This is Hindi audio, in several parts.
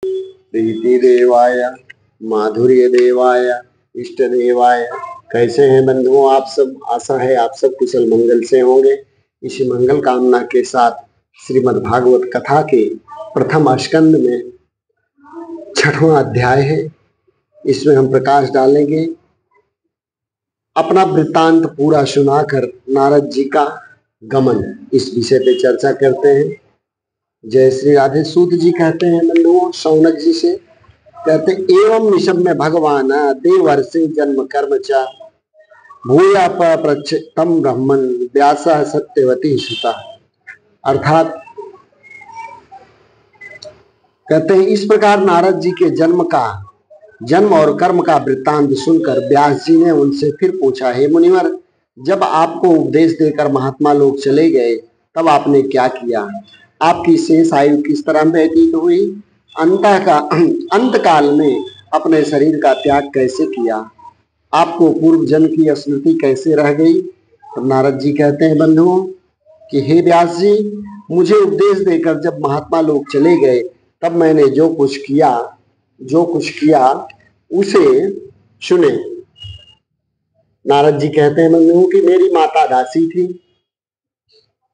प्रीति देवाय माधुर्य देवाय इष्ट देवाय। कैसे हैं बंधुओं आप सब? आशा है आप सब कुशल मंगल से होंगे। इसी मंगल कामना के साथ श्रीमद् भागवत कथा के प्रथम स्कंद में 6वां अध्याय है। इसमें हम प्रकाश डालेंगे। अपना वृत्तांत पूरा सुनाकर नारद जी का गमन, इस विषय पे चर्चा करते हैं। जय श्री राधे। सूत जी कहते हैं बंधुओं शौनक जी से, कहते एवं निशम में भगवान देवर्षि जन्म कर्म च भूया प्रच्छतम ब्रह्मन व्यास सत्यवती सुता। अर्थात कहते हैं इस प्रकार नारद जी के जन्म और कर्म का वृत्तांत सुनकर व्यास जी ने उनसे फिर पूछा, हे मुनिवर, जब आपको उपदेश देकर महात्मा लोग चले गए तब आपने क्या किया? आपकी शेष आयु किस तरह व्यतीत हुई? अंत काल में अपने शरीर का त्याग कैसे किया? आपको पूर्व जन्म की स्मृति कैसे रह गई? तो नारद जी कहते हैं बंधुओं कि हे व्यास जी, मुझे उपदेश देकर जब महात्मा लोग चले गए तब मैंने जो कुछ किया उसे सुने। नारद जी कहते हैं बंधुओं कि मेरी माता दासी थी,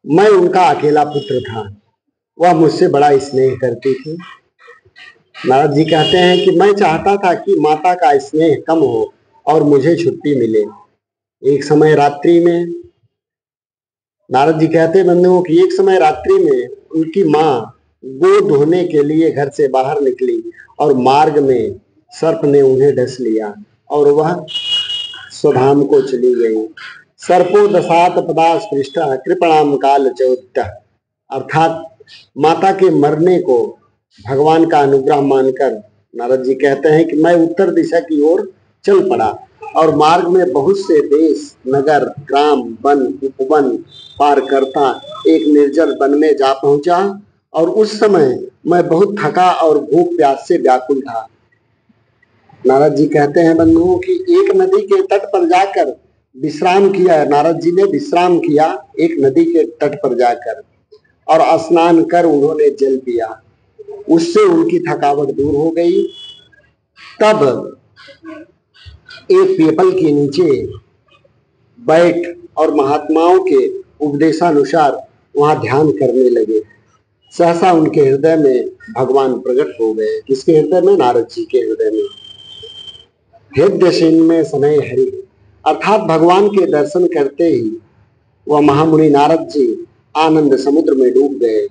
मैं उनका अकेला पुत्र था, वह मुझसे बड़ा स्नेह करती थी। नारद जी कहते हैं कि मैं चाहता था कि माता का स्नेह कम हो और मुझे छुट्टी मिले। एक समय रात्रि में नारद जी कहते हैं बंधुओं कि एक समय रात्रि में उनकी माँ गो धोने के लिए घर से बाहर निकली और मार्ग में सर्प ने उन्हें डस लिया और वह स्वधाम को चली गई। सर्पो दशात पदास पृष्ठा कृपणाम काल चौदह। अर्थात माता के मरने को भगवान का अनुग्रह मानकर नारद जी कहते हैं कि मैं उत्तर दिशा की ओर चल पड़ा और मार्ग में बहुत से देश, नगर, ग्राम, वन, उपवन पार करता एक निर्जन वन में जा पहुंचा और उस समय मैं बहुत थका और भूख प्यास से व्याकुल था। नारद जी कहते हैं बंधुओं कि एक नदी के तट पर जाकर विश्राम किया। नारद जी ने विश्राम किया एक नदी के तट पर जाकर और स्नान कर उन्होंने जल पिया। उससे उनकी थकावट दूर हो गई। तब एक पीपल के नीचे बैठ और महात्माओं के उपदेशानुसार वहां ध्यान करने लगे। सहसा उनके हृदय में भगवान प्रकट हो गए। किसके हृदय में? नारद जी के हृदय में। हृदय सेन में समय हरि, अर्थात भगवान के दर्शन करते ही वह महामुनि नारद जी आनंद समुद्र में डूब गए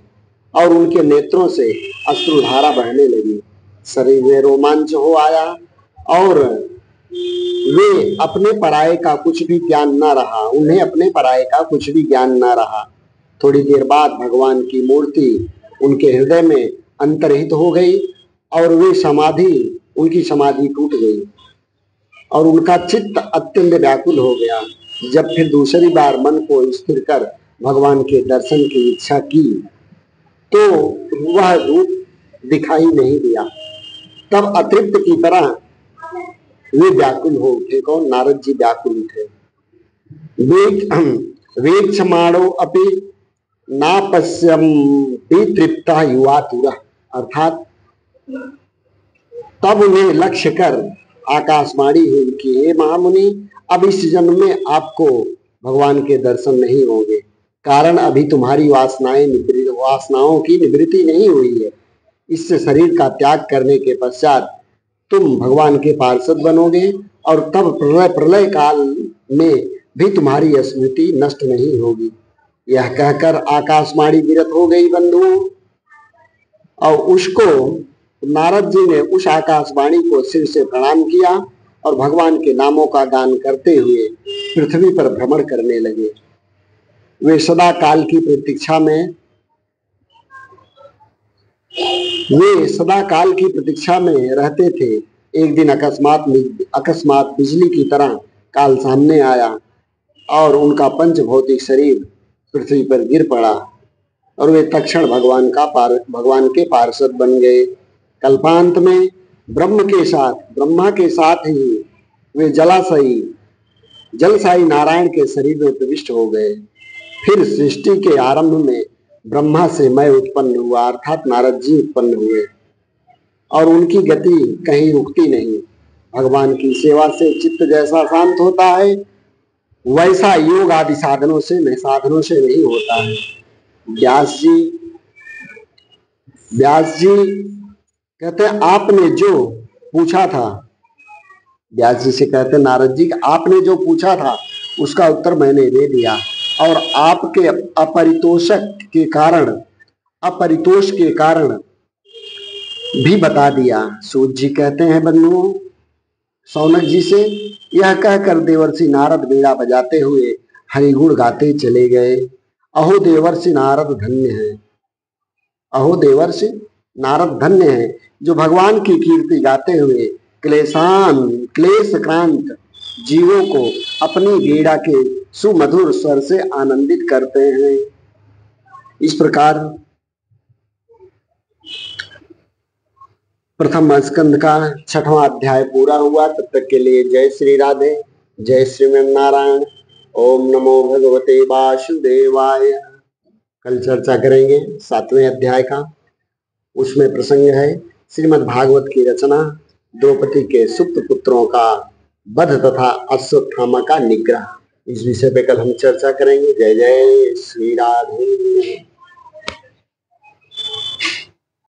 और उनके नेत्रों से अश्रुधारा बहने लगी। शरीर में रोमांच हो आया और वे अपने पराये का कुछ भी ज्ञान न रहा। उन्हें अपने पराये का कुछ भी ज्ञान न रहा। थोड़ी देर बाद भगवान की मूर्ति उनके हृदय में अंतर्हित हो गई और उनकी समाधि टूट गई और उनका चित्त अत्यंत व्याकुल हो गया। जब फिर दूसरी बार मन को स्थिर कर भगवान के दर्शन की इच्छा की तो वह रूप दिखाई नहीं दिया। तब अतृप्त की तरह वे व्याकुल हो उठे। कौन? नारद जी व्याकुल उठे। वेक्षमाणो अपि नापश्यम तृप्ता युवा तुरा। अर्थात तब उन्हें लक्ष्य कर आकाशवाणी हुई कि हे महामुनि, अब इस जन्म में आपको भगवान के दर्शन नहीं होंगे, कारण अभी तुम्हारी वासनाओं की निवृत्ति नहीं हुई है। इससे शरीर का त्याग करने के पश्चात तुम भगवान के पार्षद बनोगे और तब प्रलय काल में भी तुम्हारी स्मृति नष्ट नहीं होगी। यह कहकर आकाशवाणी विरत हो गई बंधुओं और उसको नारद जी ने उस आकाशवाणी को सिर से प्रणाम किया और भगवान के नामों का गान करते हुए पृथ्वी पर भ्रमण करने लगे। वे सदा काल की प्रतीक्षा में रहते थे। एक दिन अकस्मात बिजली की तरह काल सामने आया और उनका पंच भौतिक शरीर पृथ्वी पर गिर पड़ा और वे तक्षण भगवान के पार्षद बन गए। कल्पांत में ब्रह्मा के साथ ही वे जलसाई नारायण के शरीर में प्रविष्ट हो गए। फिर सृष्टि के आरंभ में ब्रह्मा से मैं उत्पन्न हुआ, अर्थात नारद जी उत्पन्न हुए और उनकी गति कहीं रुकती नहीं। भगवान की सेवा से चित्त जैसा शांत होता है, वैसा योग आदि साधनों से नहीं होता है। व्यास जी कहते हैं आपने जो पूछा था, व्यास जी से कहते हैं नारद जी आपने जो पूछा था उसका उत्तर मैंने दे दिया, और आपके अपरितोष के कारण भी बता दिया। सूत जी कहते हैं बंधुओं सौनक जी से, यह कहकर देवर्षि नारद बीड़ा बजाते हुए हरिगुण गाते चले गए। अहो देवर्षि नारद धन्य है, अहो देवर्षि नारद धन्य है, जो भगवान की कीर्ति गाते हुए क्लेश क्रांत जीवों को अपनी बीड़ा के सुमधुर स्वर से आनंदित करते हैं। इस प्रकार प्रथम स्कंद का 6वां अध्याय पूरा हुआ। तब तक के लिए जय श्री राधे, जय श्री नारायण। ओम नमो भगवते वासुदेवाय। कल चर्चा करेंगे 7वें अध्याय का। उसमें प्रसंग है श्रीमद् भागवत की रचना, द्रौपदी के सुप्त पुत्रों का वध तथा अश्वत्थामा का निग्रह। इस विषय पे कल हम चर्चा करेंगे। जय जय श्री राधे।